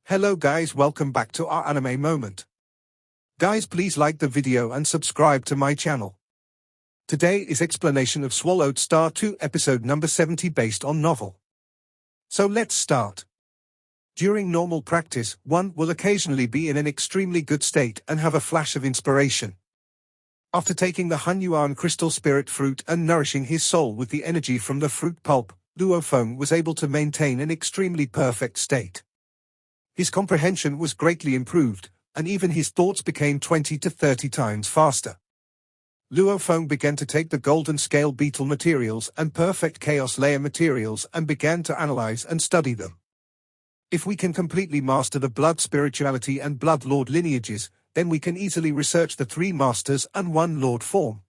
Hello guys, welcome back to our anime moment. Guys, please like the video and subscribe to my channel. Today is explanation of Swallowed Star 2 episode number 70 based on novel. So let's start. During normal practice, one will occasionally be in an extremely good state and have a flash of inspiration. After taking the Hunyuan crystal spirit fruit and nourishing his soul with the energy from the fruit pulp, Luo Feng was able to maintain an extremely perfect state. His comprehension was greatly improved, and even his thoughts became 20 to 30 times faster. Luo Feng began to take the golden scale beetle materials and perfect chaos layer materials and began to analyze and study them. If we can completely master the blood spirituality and blood lord lineages, then we can easily research the 3 masters and 1 lord form.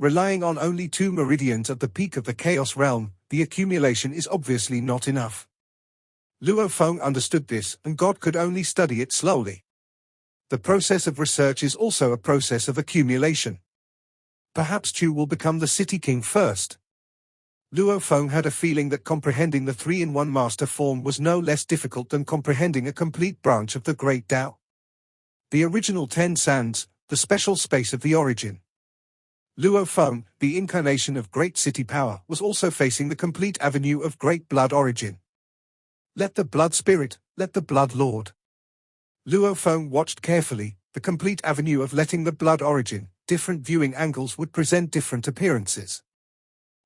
Relying on only 2 meridians at the peak of the chaos realm, the accumulation is obviously not enough. Luo Feng understood this, and God could only study it slowly. The process of research is also a process of accumulation. Perhaps Chu will become the city king first. Luo Feng had a feeling that comprehending the 3-in-1 master form was no less difficult than comprehending a complete branch of the Great Tao. The original 10 sands, the special space of the origin. Luo Feng, the incarnation of great city power, was also facing the complete avenue of great blood origin. Let the blood spirit, let the blood lord. Luo Feng watched carefully, the complete avenue of letting the blood origin, different viewing angles would present different appearances.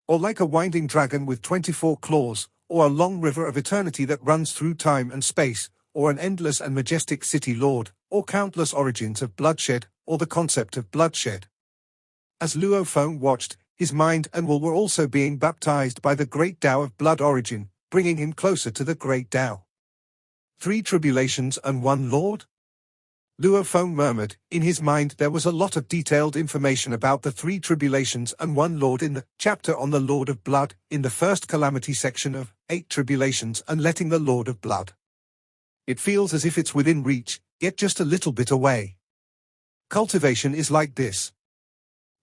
Or like a winding dragon with 24 claws, or a long river of eternity that runs through time and space, or an endless and majestic city lord, or countless origins of bloodshed, or the concept of bloodshed. As Luo Feng watched, his mind and will were also being baptized by the great Tao of blood origin, bringing him closer to the great Tao. 3 tribulations and 1 lord? Luo Feng murmured. In his mind there was a lot of detailed information about the 3 tribulations and 1 lord in the chapter on the Lord of Blood, in the first calamity section of 8 tribulations and letting the Lord of Blood. It feels as if it's within reach, yet just a little bit away. Cultivation is like this.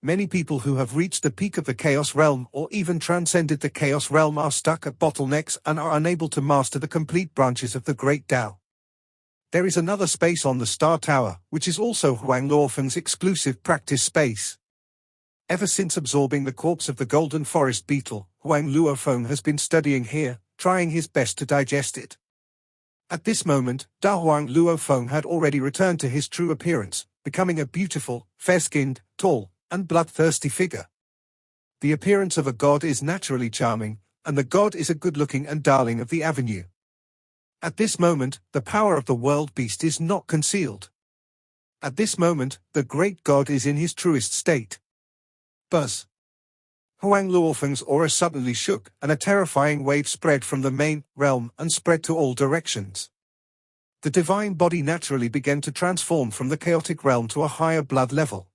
Many people who have reached the peak of the Chaos Realm or even transcended the Chaos Realm are stuck at bottlenecks and are unable to master the complete branches of the Great Tao. There is another space on the Star Tower, which is also Huang Luo Feng's exclusive practice space. Ever since absorbing the corpse of the Golden Forest Beetle, Huang Luo Feng has been studying here, trying his best to digest it. At this moment, Da Huang Luo Feng had already returned to his true appearance, becoming a beautiful, fair-skinned, tall, and bloodthirsty figure. The appearance of a god is naturally charming, and the god is a good-looking and darling of the avenue. At this moment, the power of the world beast is not concealed. At this moment, the great god is in his truest state. Buzz. Huang Luofeng's aura suddenly shook, and a terrifying wave spread from the main realm and spread to all directions. The divine body naturally began to transform from the chaotic realm to a higher blood level.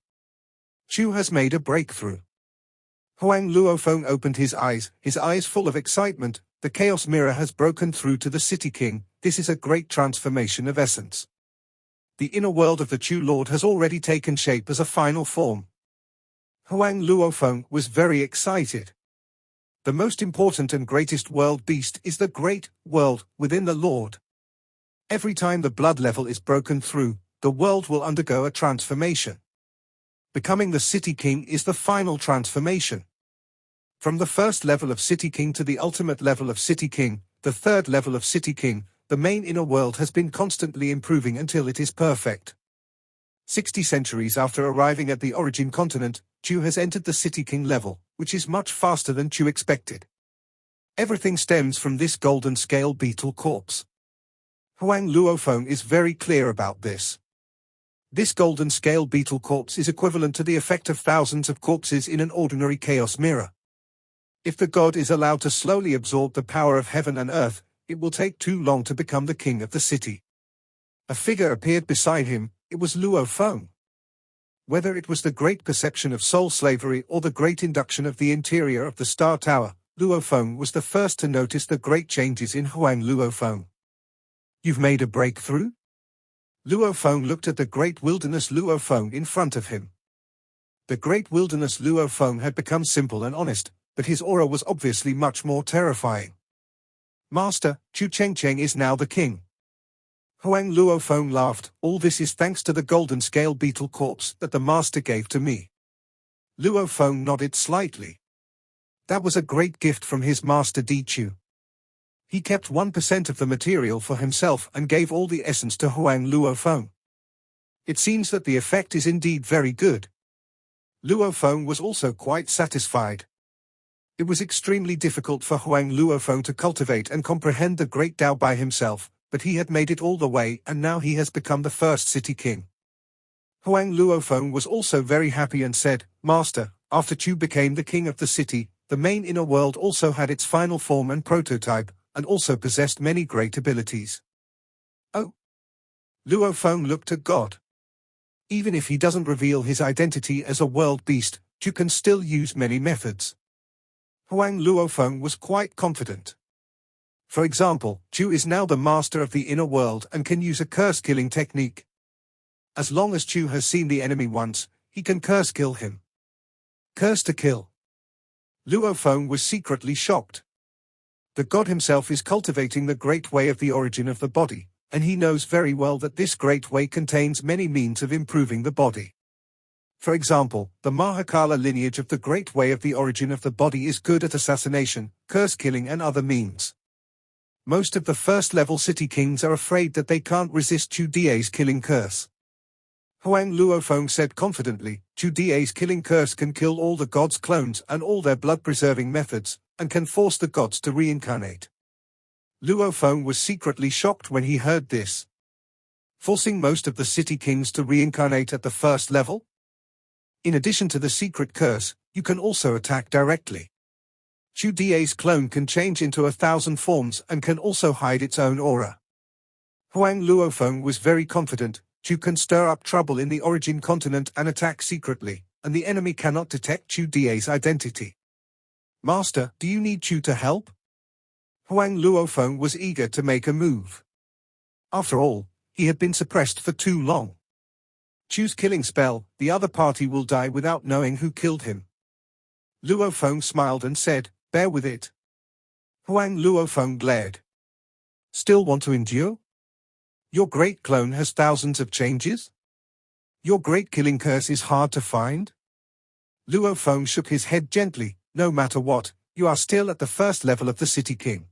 Chu has made a breakthrough. Huang Luo Feng opened his eyes full of excitement. The chaos mirror has broken through to the city king. This is a great transformation of essence. The inner world of the Chu Lord has already taken shape as a final form. Huang Luo Feng was very excited. The most important and greatest world beast is the great world within the Lord. Every time the blood level is broken through, the world will undergo a transformation. Becoming the City King is the final transformation. From the first level of City King to the ultimate level of City King, the third level of City King, the main inner world has been constantly improving until it is perfect. 60 centuries after arriving at the origin continent, Chu has entered the City King level, which is much faster than Chu expected. Everything stems from this golden scale beetle corpse. Huang Luo Feng is very clear about this. This golden scale beetle corpse is equivalent to the effect of thousands of corpses in an ordinary chaos mirror. If the god is allowed to slowly absorb the power of heaven and earth, it will take too long to become the king of the city. A figure appeared beside him. It was Luo Feng. Whether it was the great perception of soul slavery or the great induction of the interior of the Star Tower, Luo Feng was the first to notice the great changes in Huang Luo Feng. You've made a breakthrough? Luo Feng looked at the great wilderness Luo Feng in front of him. The great wilderness Luo Feng had become simple and honest, but his aura was obviously much more terrifying. Master, Chu Chengcheng is now the king. Huang Luofeng laughed. All this is thanks to the golden scale beetle corpse that the master gave to me. Luofeng nodded slightly. That was a great gift from his master Di Chu. He kept 1% of the material for himself and gave all the essence to Huang Luofeng. It seems that the effect is indeed very good. Luofeng was also quite satisfied. It was extremely difficult for Huang Luofeng to cultivate and comprehend the great Tao by himself, but he had made it all the way and now he has become the first city king. Huang Luofeng was also very happy and said, Master, after Chu became the king of the city, the main inner world also had its final form and prototype, and also possessed many great abilities. Oh! Luofeng looked at God. Even if he doesn't reveal his identity as a world beast, Chu can still use many methods. Huang Luofeng was quite confident. For example, Chu is now the master of the inner world and can use a curse-killing technique. As long as Chu has seen the enemy once, he can curse-kill him. Curse to kill. Luofeng was secretly shocked. The god himself is cultivating the great way of the origin of the body, and he knows very well that this great way contains many means of improving the body. For example, the Mahakala lineage of the great way of the origin of the body is good at assassination, curse-killing and other means. Most of the first-level city kings are afraid that they can't resist Chu Die's killing curse. Huang Luofeng said confidently, Chu Die's killing curse can kill all the gods' clones and all their blood-preserving methods, and can force the gods to reincarnate. Luofeng was secretly shocked when he heard this. Forcing most of the city kings to reincarnate at the first level? In addition to the secret curse, you can also attack directly. Chu Die's clone can change into 1,000 forms and can also hide its own aura. Huang Luofeng was very confident. Chu can stir up trouble in the origin continent and attack secretly, and the enemy cannot detect Chu Die's identity. Master, do you need Chu to help? Huang Luofeng was eager to make a move. After all, he had been suppressed for too long. Chu's killing spell, the other party will die without knowing who killed him. Luofeng smiled and said, bear with it. Huang Luofeng glared. Still want to endure? Your great clone has thousands of changes? Your great killing curse is hard to find? Luofeng shook his head gently. No matter what, you are still at the first level of the city king.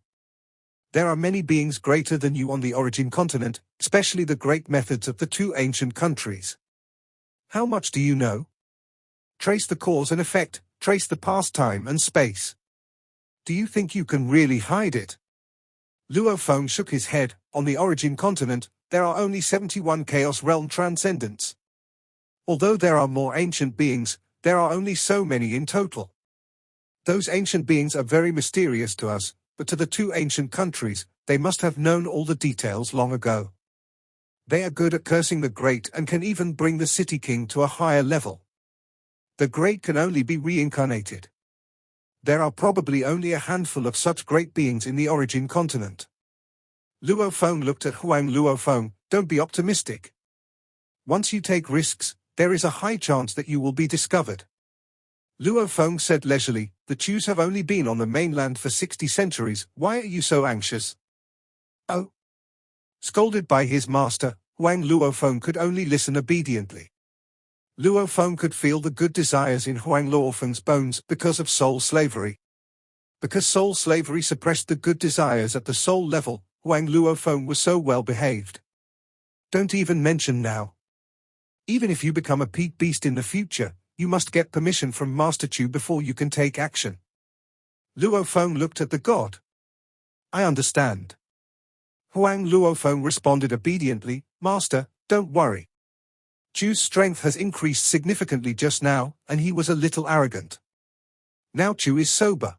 There are many beings greater than you on the origin continent, especially the great methods of the two ancient countries. How much do you know? Trace the cause and effect, trace the past time and space. Do you think you can really hide it? Luofeng shook his head. On the origin continent, there are only 71 Chaos Realm Transcendents. Although there are more ancient beings, there are only so many in total. Those ancient beings are very mysterious to us, but to the two ancient countries, they must have known all the details long ago. They are good at cursing the great and can even bring the city king to a higher level. The great can only be reincarnated. There are probably only a handful of such great beings in the origin continent. Luofeng looked at Huang Luofeng. Don't be optimistic. Once you take risks, there is a high chance that you will be discovered. Luofeng said leisurely, the Chus have only been on the mainland for 60 centuries, why are you so anxious? Oh. Scolded by his master, Huang Luofeng could only listen obediently. Luofeng could feel the good desires in Huang Luofeng's bones because of soul slavery. Because soul slavery suppressed the good desires at the soul level, Huang Luofeng was so well behaved. Don't even mention now. Even if you become a peak beast in the future, you must get permission from Master Chu before you can take action. Luofeng looked at the god. I understand. Huang Luofeng responded obediently, Master, don't worry. Chu's strength has increased significantly just now, and he was a little arrogant. Now Chu is sober.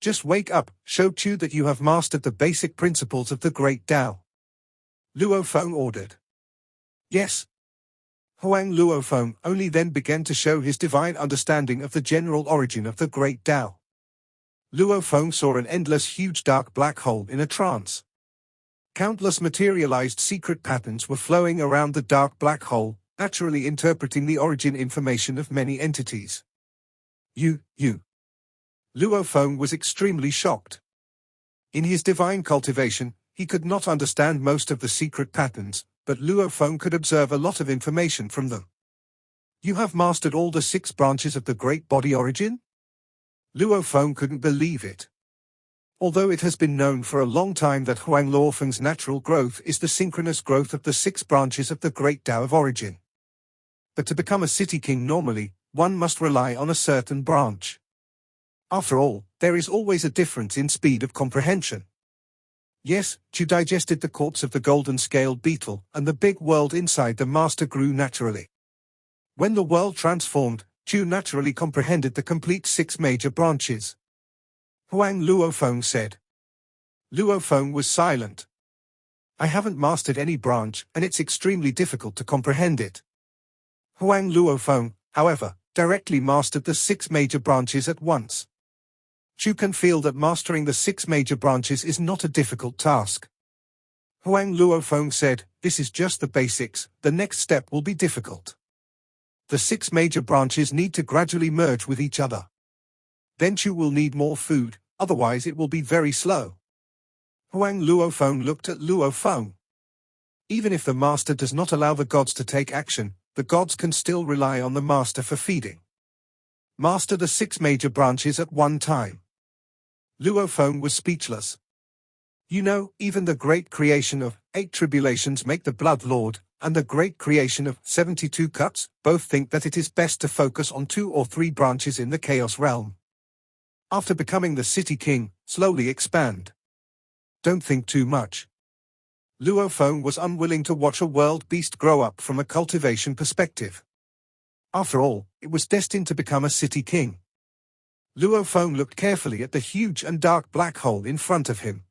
Just wake up, show Chu that you have mastered the basic principles of the Great Tao. Luofeng ordered. Yes. Huang Luofeng only then began to show his divine understanding of the general origin of the Great Tao. Luofeng saw an endless huge dark black hole in a trance. Countless materialized secret patterns were flowing around the dark black hole, naturally interpreting the origin information of many entities. You. Luofeng was extremely shocked. In his divine cultivation, He could not understand most of the secret patterns, but Luo Feng could observe a lot of information from them. You have mastered all the 6 branches of the great body origin? Luo Feng couldn't believe it. Although it has been known for a long time that Huang Luofeng's natural growth is the synchronous growth of the 6 branches of the great Tao of origin. But to become a city king normally, one must rely on a certain branch. After all, there is always a difference in speed of comprehension. Yes, Chu digested the corpse of the golden-scaled beetle, and the big world inside the master grew naturally. When the world transformed, Chu naturally comprehended the complete 6 major branches. Huang Luofeng said. Luofeng was silent. I haven't mastered any branch, and it's extremely difficult to comprehend it. Huang Luofeng, however, directly mastered the 6 major branches at once. Chu can feel that mastering the 6 major branches is not a difficult task. Huang Luofeng said, this is just the basics, the next step will be difficult. The 6 major branches need to gradually merge with each other. Then Chu will need more food, otherwise it will be very slow. Huang Luofeng looked at Luofeng. Even if the master does not allow the gods to take action, the gods can still rely on the master for feeding. Master the 6 major branches at one time. Luofeng was speechless. You know, even the great creation of 8 tribulations make the blood lord, and the great creation of 72 cuts, both think that it is best to focus on 2 or 3 branches in the chaos realm. After becoming the city king, slowly expand. Don't think too much. Luofeng was unwilling to watch a world beast grow up from a cultivation perspective. After all, it was destined to become a city king. Luofeng looked carefully at the huge and dark black hole in front of him.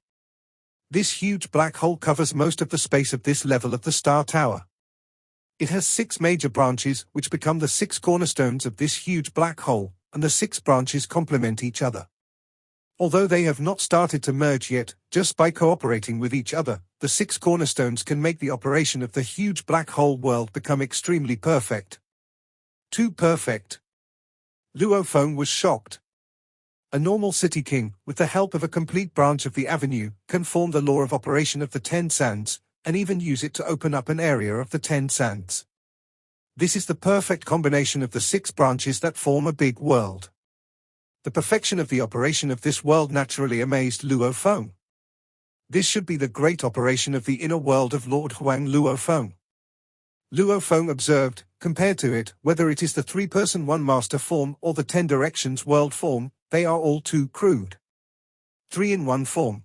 This huge black hole covers most of the space of this level of the Star Tower. It has 6 major branches which become the 6 cornerstones of this huge black hole, and the 6 branches complement each other. Although they have not started to merge yet, just by cooperating with each other, the 6 cornerstones can make the operation of the huge black hole world become extremely perfect. Too perfect. Luofeng was shocked. A normal city king, with the help of a complete branch of the avenue, can form the law of operation of the 10 sands, and even use it to open up an area of the 10 sands. This is the perfect combination of the 6 branches that form a big world. The perfection of the operation of this world naturally amazed Luofeng. This should be the great operation of the inner world of Lord Huang Luofeng. Luofeng observed, compared to it, whether it is the 3-person 1-master form or the 10 directions world form, they are all too crude. 3-in-1 form.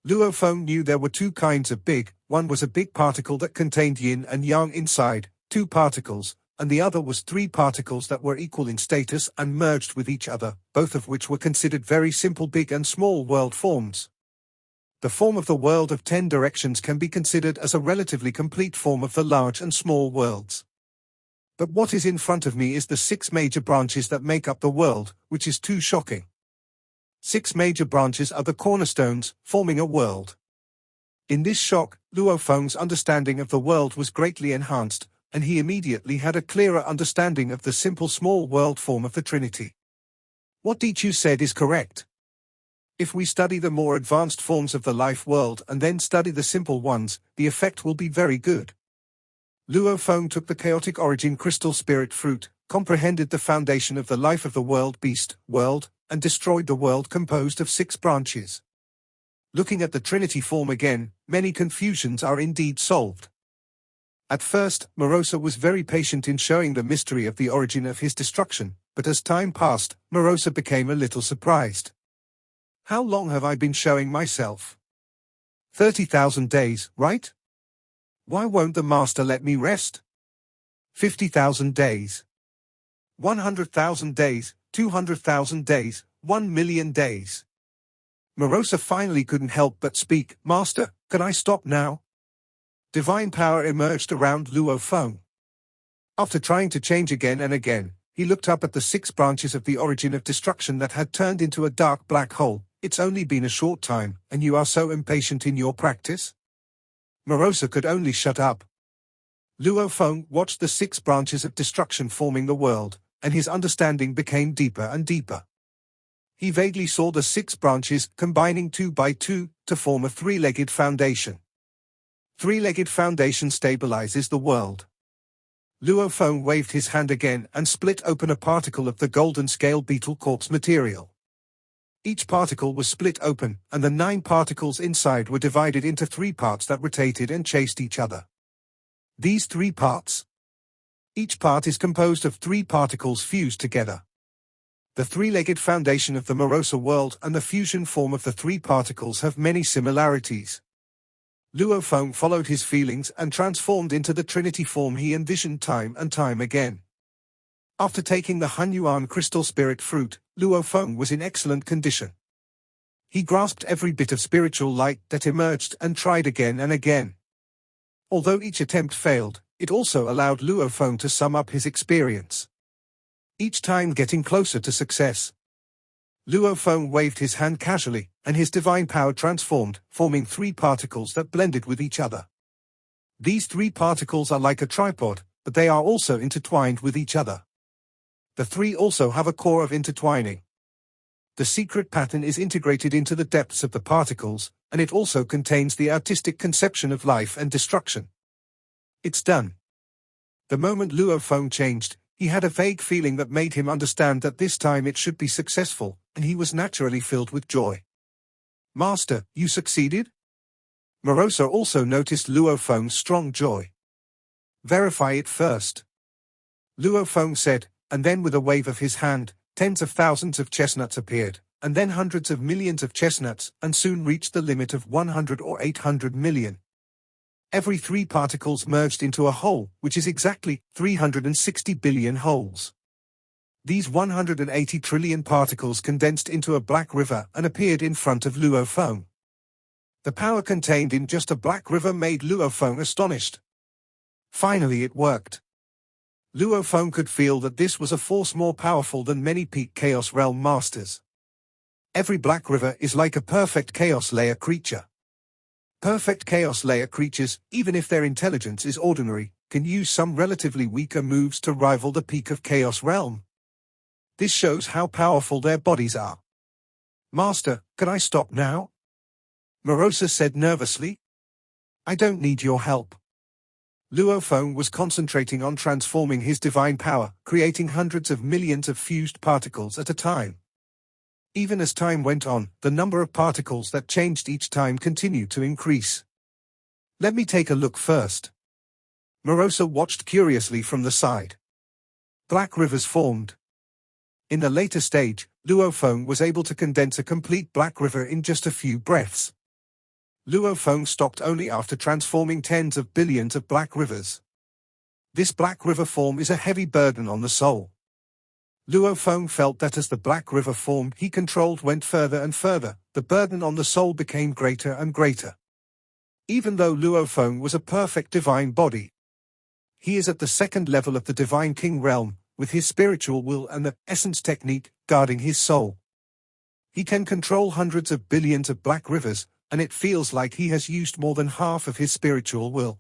Luofeng knew there were 2 kinds of big, one was a big particle that contained yin and yang inside, 2 particles, and the other was 3 particles that were equal in status and merged with each other, both of which were considered very simple big and small world forms. The form of the world of 10 directions can be considered as a relatively complete form of the large and small worlds. But what is in front of me is the 6 major branches that make up the world, which is too shocking. 6 major branches are the cornerstones, forming a world. In this shock, Luofeng's understanding of the world was greatly enhanced, and he immediately had a clearer understanding of the simple small world form of the Trinity. What Dichu said is correct. If we study the more advanced forms of the life world and then study the simple ones, the effect will be very good. Luofeng took the chaotic origin crystal spirit fruit, comprehended the foundation of the life of the world beast, world, and destroyed the world composed of 6 branches. Looking at the Trinity form again, many confusions are indeed solved. At first, Morosa was very patient in showing the mystery of the origin of his destruction, but as time passed, Morosa became a little surprised. How long have I been showing myself? 30,000 days, right? Why won't the master let me rest? 50,000 days. 100,000 days, 200,000 days, 1,000,000 days. Morosa finally couldn't help but speak. Master, can I stop now? Divine power emerged around Luofeng. After trying to change again and again, he looked up at the 6 branches of the origin of destruction that had turned into a dark black hole. It's only been a short time, and you are so impatient in your practice? Morosa could only shut up. Luofeng watched the 6 branches of destruction forming the world, and his understanding became deeper and deeper. He vaguely saw the 6 branches combining 2 by 2 to form a 3-legged foundation. 3-legged foundation stabilizes the world. Luo Feng waved his hand again and split open a particle of the golden scale beetle corpse material. Each particle was split open, and the 9 particles inside were divided into 3 parts that rotated and chased each other. These 3 parts. Each part is composed of 3 particles fused together. The 3-legged foundation of the Morosa world and the fusion form of the 3 particles have many similarities. Luo Feng followed his feelings and transformed into the Trinity form he envisioned time and time again. After taking the Hunyuan crystal spirit fruit, Luo Feng was in excellent condition. He grasped every bit of spiritual light that emerged and tried again and again. Although each attempt failed, it also allowed Luo Feng to sum up his experience. Each time getting closer to success. Luo Feng waved his hand casually, and his divine power transformed, forming 3 particles that blended with each other. These 3 particles are like a tripod, but they are also intertwined with each other. The 3 also have a core of intertwining. The secret pattern is integrated into the depths of the particles, and it also contains the artistic conception of life and destruction. It's done. The moment Luo Feng changed, he had a vague feeling that made him understand that this time it should be successful, and he was naturally filled with joy. Master, you succeeded? Morosa also noticed Luo Feng's strong joy. Verify it first. Luo Feng said, and then with a wave of his hand, tens of thousands of chestnuts appeared, and then hundreds of millions of chestnuts, and soon reached the limit of 100 or 800 million. Every 3 particles merged into a whole, which is exactly 360 billion wholes. These 180 trillion particles condensed into a black river and appeared in front of Luo Feng. The power contained in just a black river made Luo Feng astonished. Finally it worked. Luo Feng could feel that this was a force more powerful than many peak Chaos Realm masters. Every black river is like a perfect Chaos Layer creature. Perfect Chaos Layer creatures, even if their intelligence is ordinary, can use some relatively weaker moves to rival the peak of Chaos Realm. This shows how powerful their bodies are. Master, can I stop now? Morosa said nervously. I don't need your help. Luo Feng was concentrating on transforming his divine power, creating hundreds of millions of fused particles at a time. Even as time went on, the number of particles that changed each time continued to increase. Let me take a look first. Morosa watched curiously from the side. Black rivers formed. In the later stage, Luo Feng was able to condense a complete black river in just a few breaths. Luo Feng stopped only after transforming tens of billions of black rivers. This black river form is a heavy burden on the soul. Luo Feng felt that as the black river form he controlled went further and further, the burden on the soul became greater and greater. Even though Luo Feng was a perfect divine body, he is at the 2nd level of the Divine King realm, with his spiritual will and the essence technique guarding his soul. He can control hundreds of billions of black rivers, and it feels like he has used more than half of his spiritual will.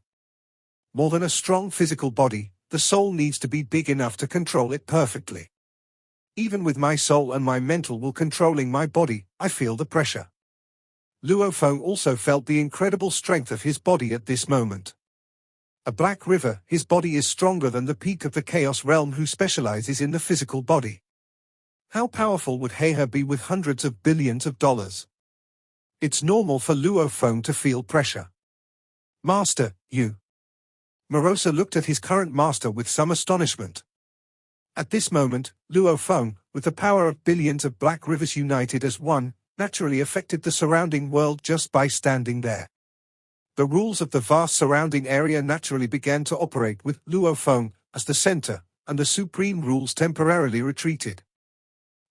More than a strong physical body, the soul needs to be big enough to control it perfectly. Even with my soul and my mental will controlling my body, I feel the pressure. Luo Feng also felt the incredible strength of his body at this moment. A black river, his body is stronger than the peak of the Chaos Realm who specializes in the physical body. How powerful would Heihe be with hundreds of billions of dollars? It's normal for Luo Feng to feel pressure. Master, you. Morosa looked at his current master with some astonishment. At this moment, Luo Feng, with the power of billions of black rivers united as one, naturally affected the surrounding world just by standing there. The rules of the vast surrounding area naturally began to operate with Luo Feng as the center, and the supreme rules temporarily retreated.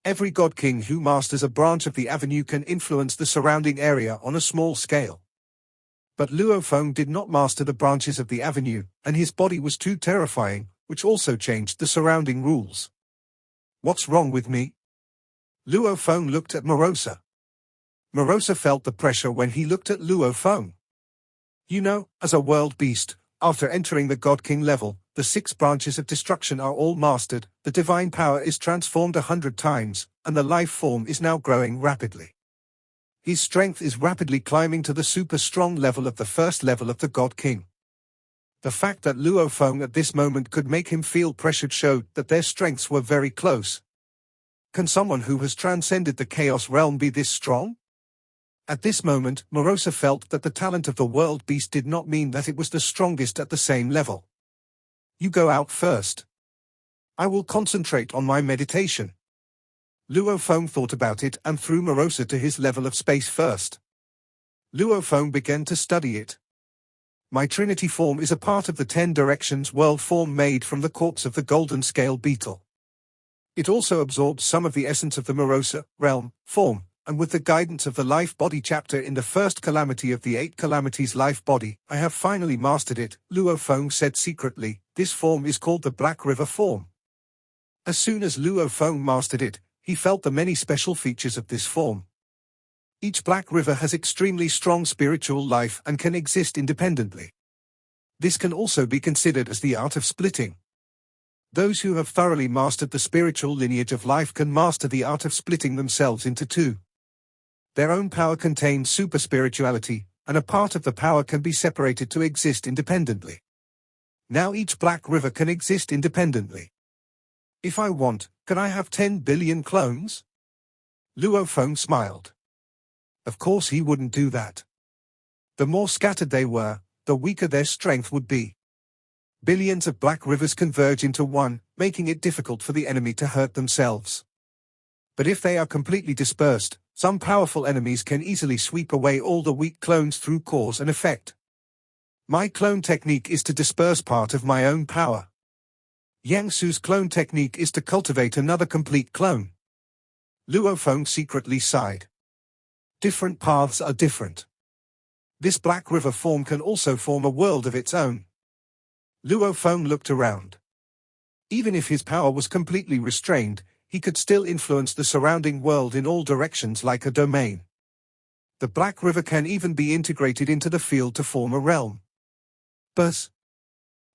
Every God King who masters a branch of the avenue can influence the surrounding area on a small scale. But Luo Feng did not master the branches of the avenue, and his body was too terrifying, which also changed the surrounding rules. What's wrong with me? Luo Feng looked at Morosa. Morosa felt the pressure when he looked at Luo Feng. You know, as a world beast, after entering the God King level, the 6 branches of destruction are all mastered, the divine power is transformed 100 times, and the life form is now growing rapidly. His strength is rapidly climbing to the super strong level of the first level of the God King. The fact that Luo Feng at this moment could make him feel pressured showed that their strengths were very close. Can someone who has transcended the Chaos Realm be this strong? At this moment, Morosa felt that the talent of the World Beast did not mean that it was the strongest at the same level. You go out first. I will concentrate on my meditation. Luo Feng thought about it and threw Morosa to his level of space first. Luo Feng began to study it. My Trinity form is a part of the 10 directions world form made from the corpse of the golden scale beetle. It also absorbs some of the essence of the Morosa realm form, and with the guidance of the life body chapter in the first calamity of the 8 calamities life body, I have finally mastered it, Luo Feng said secretly. This form is called the Black River form. As soon as Luo Feng mastered it, he felt the many special features of this form. Each Black River has extremely strong spiritual life and can exist independently. This can also be considered as the art of splitting. Those who have thoroughly mastered the spiritual lineage of life can master the art of splitting themselves into two. Their own power contains super spirituality, and a part of the power can be separated to exist independently. Now each Black River can exist independently. If I want, can I have 10 billion clones? Luo Feng smiled. Of course he wouldn't do that. The more scattered they were, the weaker their strength would be. Billions of Black Rivers converge into one, making it difficult for the enemy to hurt themselves. But if they are completely dispersed, some powerful enemies can easily sweep away all the weak clones through cause and effect. My clone technique is to disperse part of my own power. Yang Su's clone technique is to cultivate another complete clone. Luo Feng secretly sighed. Different paths are different. This Black River form can also form a world of its own. Luo Feng looked around. Even if his power was completely restrained, he could still influence the surrounding world in all directions like a domain. The Black River can even be integrated into the field to form a realm. But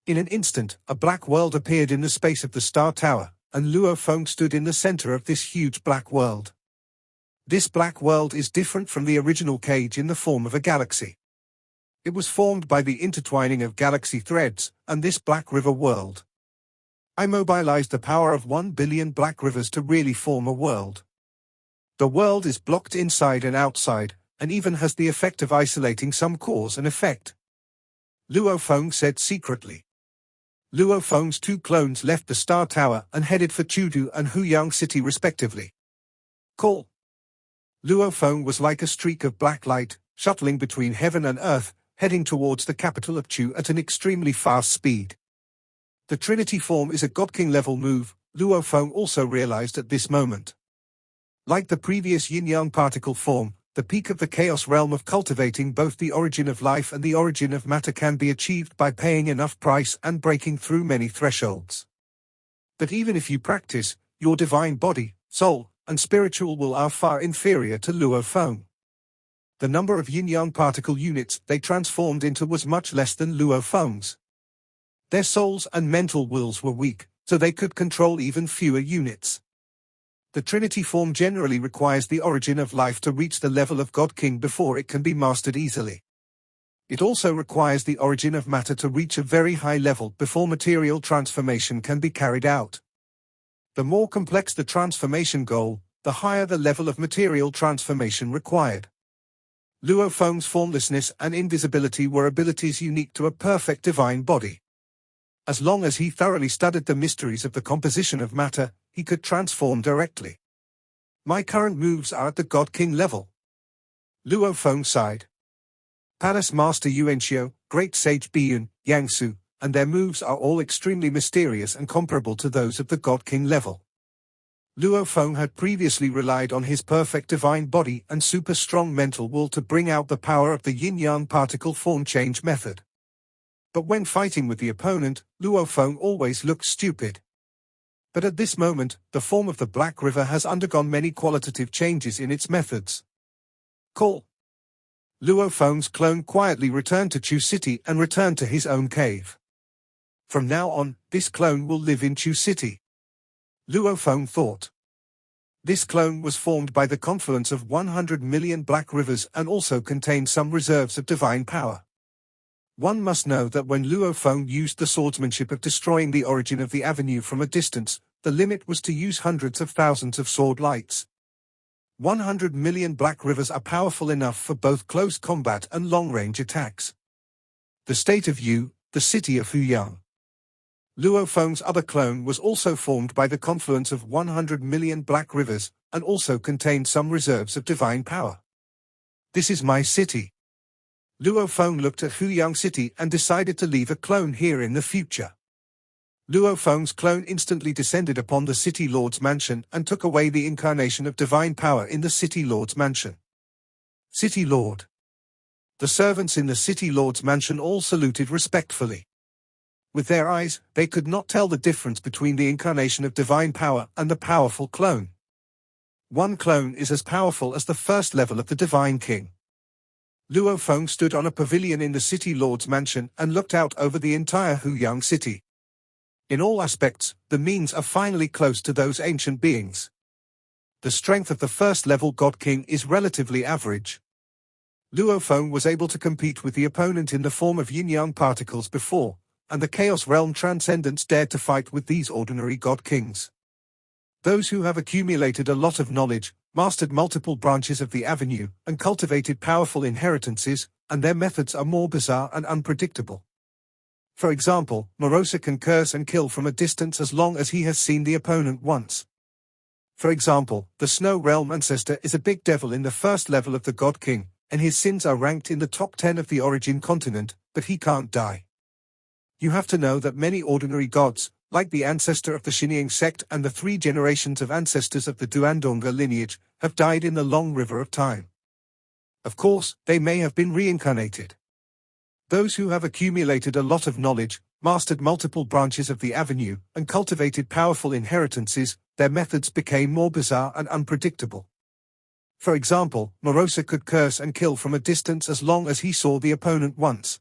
in an instant, a black world appeared in the space of the Star Tower, and Luo Feng stood in the center of this huge black world. This black world is different from the original cage in the form of a galaxy. It was formed by the intertwining of galaxy threads, and this Black River world. I mobilized the power of 1 billion Black Rivers to really form a world. The world is blocked inside and outside, and even has the effect of isolating some cause and effect. Luo Feng said secretly. Luo Feng's 2 clones left the Star Tower and headed for Chudu and Huyang City respectively. Call. Luo Feng was like a streak of black light, shuttling between heaven and earth, heading towards the capital of Chu at an extremely fast speed. The Trinity form is a God King level move, Luo Feng also realized at this moment. Like the previous yin-yang particle form, the peak of the chaos realm of cultivating both the origin of life and the origin of matter can be achieved by paying enough price and breaking through many thresholds. But even if you practice, your divine body, soul, and spiritual will are far inferior to Luo Feng. The number of yin-yang particle units they transformed into was much less than Luo Feng's. Their souls and mental wills were weak, so they could control even fewer units. The Trinity form generally requires the origin of life to reach the level of God King before it can be mastered easily. It also requires the origin of matter to reach a very high level before material transformation can be carried out. The more complex the transformation goal, the higher the level of material transformation required. Luo Feng's formlessness and invisibility were abilities unique to a perfect divine body. As long as he thoroughly studied the mysteries of the composition of matter, he could transform directly. My current moves are at the God King level. Luo Feng sighed. Palace Master Yuanxiu, Great Sage Biyun, Yangsu, and their moves are all extremely mysterious and comparable to those of the God King level. Luo Feng had previously relied on his perfect divine body and super strong mental will to bring out the power of the yin-yang particle form change method. But when fighting with the opponent, Luo Feng always looked stupid. But at this moment, the form of the Black River has undergone many qualitative changes in its methods. Call. Luo Feng's clone quietly returned to Chu City and returned to his own cave. From now on, this clone will live in Chu City. Luo Feng thought. This clone was formed by the confluence of 100 million black rivers and also contained some reserves of divine power. One must know that when Luo Feng used the swordsmanship of destroying the origin of the avenue from a distance, the limit was to use hundreds of thousands of sword lights. 100 million black rivers are powerful enough for both close combat and long-range attacks. The state of Yu, the city of Huyang. Luo Feng's other clone was also formed by the confluence of 100 million black rivers, and also contained some reserves of divine power. This is my city. Luo Feng looked at Huyang City and decided to leave a clone here in the future. Luo Feng's clone instantly descended upon the City Lord's mansion and took away the incarnation of divine power in the City Lord's mansion. City Lord. The servants in the City Lord's mansion all saluted respectfully. With their eyes, they could not tell the difference between the incarnation of divine power and the powerful clone. One clone is as powerful as the first level of the Divine King. Luo Feng stood on a pavilion in the City Lord's mansion and looked out over the entire Huyang city. In all aspects, the means are finally close to those ancient beings. The strength of the first-level God King is relatively average. Luo Feng was able to compete with the opponent in the form of yin-yang particles before, and the Chaos Realm Transcendents dared to fight with these ordinary God Kings. Those who have accumulated a lot of knowledge, mastered multiple branches of the avenue, and cultivated powerful inheritances, and their methods are more bizarre and unpredictable. For example, Morosa can curse and kill from a distance as long as he has seen the opponent once. For example, the Snow Realm Ancestor is a big devil in the first level of the God King, and his sins are ranked in the top 10 of the Origin continent, but he can't die. You have to know that many ordinary gods, like the ancestor of the Xinjiang sect and the 3 generations of ancestors of the Duandonga lineage, have died in the long river of time. Of course, they may have been reincarnated. Those who have accumulated a lot of knowledge, mastered multiple branches of the avenue, and cultivated powerful inheritances, their methods became more bizarre and unpredictable. For example, Morosa could curse and kill from a distance as long as he saw the opponent once.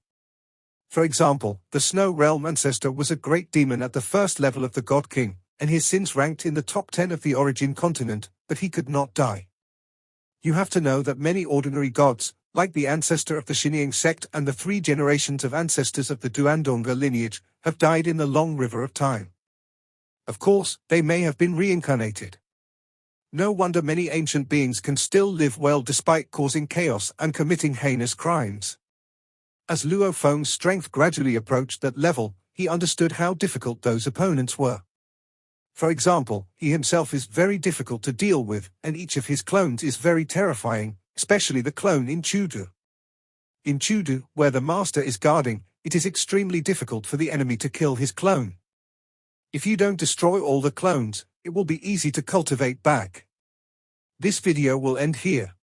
For example, the Snow Realm Ancestor was a great demon at the first level of the God King, and his sins ranked in the top 10 of the Origin continent, but he could not die. You have to know that many ordinary gods, like the ancestor of the Xinjiang sect and the 3 generations of ancestors of the Duandonga lineage, have died in the long river of time. Of course, they may have been reincarnated. No wonder many ancient beings can still live well despite causing chaos and committing heinous crimes. As Luo Feng's strength gradually approached that level, he understood how difficult those opponents were. For example, he himself is very difficult to deal with, and each of his clones is very terrifying, especially the clone in Chudu. In Chudu, where the master is guarding, it is extremely difficult for the enemy to kill his clone. If you don't destroy all the clones, it will be easy to cultivate back. This video will end here.